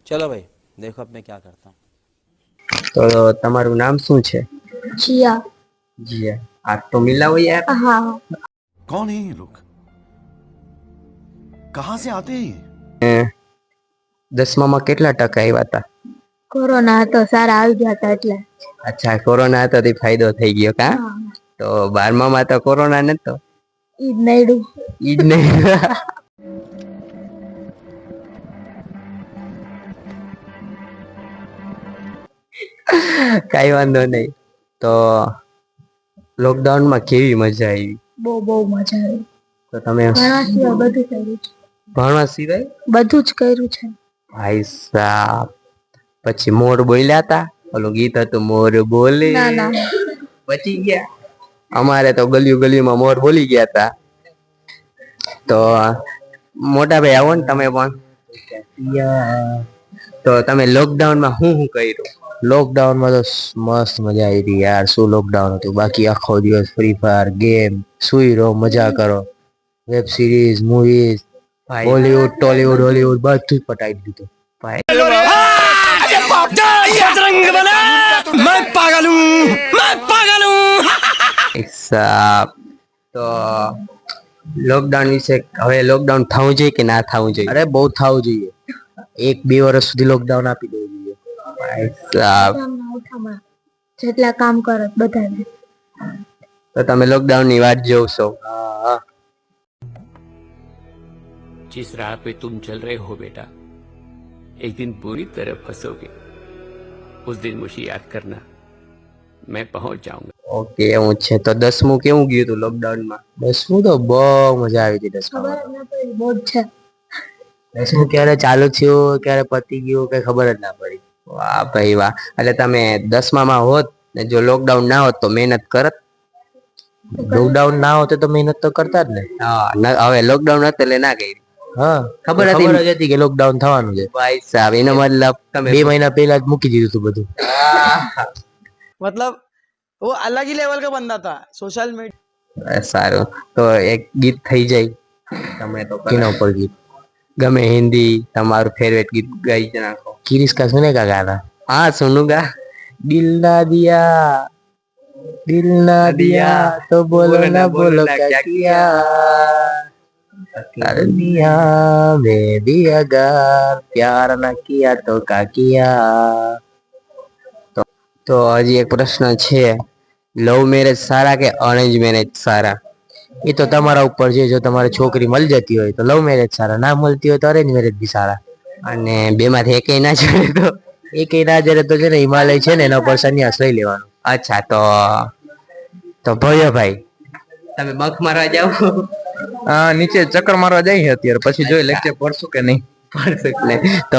चलो भाई देखो अब मैं क्या करता हूँ। તો તમારું નામ શું છે? जिया। જીયા. आज तो मिला हुआ यार. हाँ। कौन है ये लोग? कहां से आते हैं ये? 10માં કેટલા ટકા આવ્યા હતા? कोरोना तो सारा આવી ગયા હતા એટલે। અચ્છા, કોરોના હતો તે ફાયદો થઈ ગયો કા? હા, તો 12માં તો કોરોના નતો. ઈ જ નડ્યું। ઈ જ નહીં. કઈ વાંધો નહીં. તો લોકડાઉનમાં કેવી મજા આવી? બહુ મજા આવી। તો તમે ભણવા સિવાય બધું કર્યું છે। ભણવા સિવાય બધું જ કર્યું છે। ભાઈ સાહેબ, પછી મોર બોલ્યા હતા? ઓલું ગીત હતું મોર બોલે, ના ના, બચી ગયા? અમારે તો ગલીઓ ગલીમાં મોર બોલી ગયા હતા. તો મોટા ભાઈ આવો ને તમે પણ. તો તમે લોકડાઉનમાં શું કર્યું? લોકડાઉનમાં તો મસ્ત મજા આવી હતી યાર। શું લોકડાઉન હતું, બાકી આખો દિવસ ફ્રી ફાયર ગેમ, સુઈ રહો, મજા કરો, web series, movies, Bollywood, Tollywood, Hollywood બધું જ પટાઈ દીધું ભાઈ। સાહેબ, તો લોકડાઉન વિશે હવે લોકડાઉન થવું જોઈએ કે ના થવું જોઈએ? અરે બહુ થવું જોઈએ, 1-2 વર્ષ સુધી લોકડાઉન આપી દેવું જોઈએ ભાઈ સાહેબ, ઉઠામણા જેટલા કામ કરે બધાને। તો તમે લોકડાઉન ની વાત જોવ છો? जिस राह पे तुम चल रहे हो बेटा, एक दिन पूरी तरह फंसोगे। उस दिन मुझे याद करना, मैं पहुंच जाऊंगा। ઓકે, એવું છે। તો 10મું કેવું ગયું હતું લોકડાઉન માં? 10મું તો બહુ મજા આવી હતી। ખબર 10માં જ ના પડી, બહુ જ છે। 10મું ક્યારે ચાલુ થયું ક્યારે પતી ગયું કઈ ખબર જ ના પડી। વાહ ભાઈ વાહ, એટલે તમે 10માં હોત ને જો લોકડાઉન ના હોત તો મહેનત કરત? લોકડાઉન ના હોતે તો મહેનત તો કરતા જ ને। હવે લોકડાઉન હતું એટલે ના કરી? હા, ખબર ખબર હતી જ હતી કે લોકડાઉન થવાનું છે। ભાઈ સાહેબ, એનો મતલબ તમે 2 મહિના પહેલા જ મૂકી દીધું હતું બધું। मतलब वो अलग ही लेवल का बंदा था सोशल मीडिया। સારું, તો એક ગીત થઈ જાય તમે તો કેના ઉપર ગીત? ગમે હિન્દી તમારું ફેવરેટ ગીત ગાઈ જ નાખો। किरिस का सुनेगा गाना? हाँ सुनूंगा। दिल ना दिया तो बोलो ना बोलो क्या किया, कर दिया मैं भी अगर प्यार ना किया तो क्या किया। તો હજી એક પ્રશ્ન છે, લવ મેરેજ સારા કે અરેન્જ મેરેજ સારા? એ તો તમારા ઉપર છે। જો તમારે છોકરી મળી જતી હોય તો લવ મેરેજ સારા, ના મળતી હોય તો અરેન્જ મેરેજ બી સારા। અને બેમાંથી એકેય ના જડે તો? એ ના જયારે તો છે ને હિમાલય છે ને એના પર સંન્યાસ લઈ લેવાનો। અચ્છા, તો ભૈયાભાઈ તમે બખ મારવા જાઓ? નીચે ચક્કર મારવા જઈએ અત્યારે, પછી જોઈ લેક્ચર પડશું કે નહીં. પડશે કે નહીં તો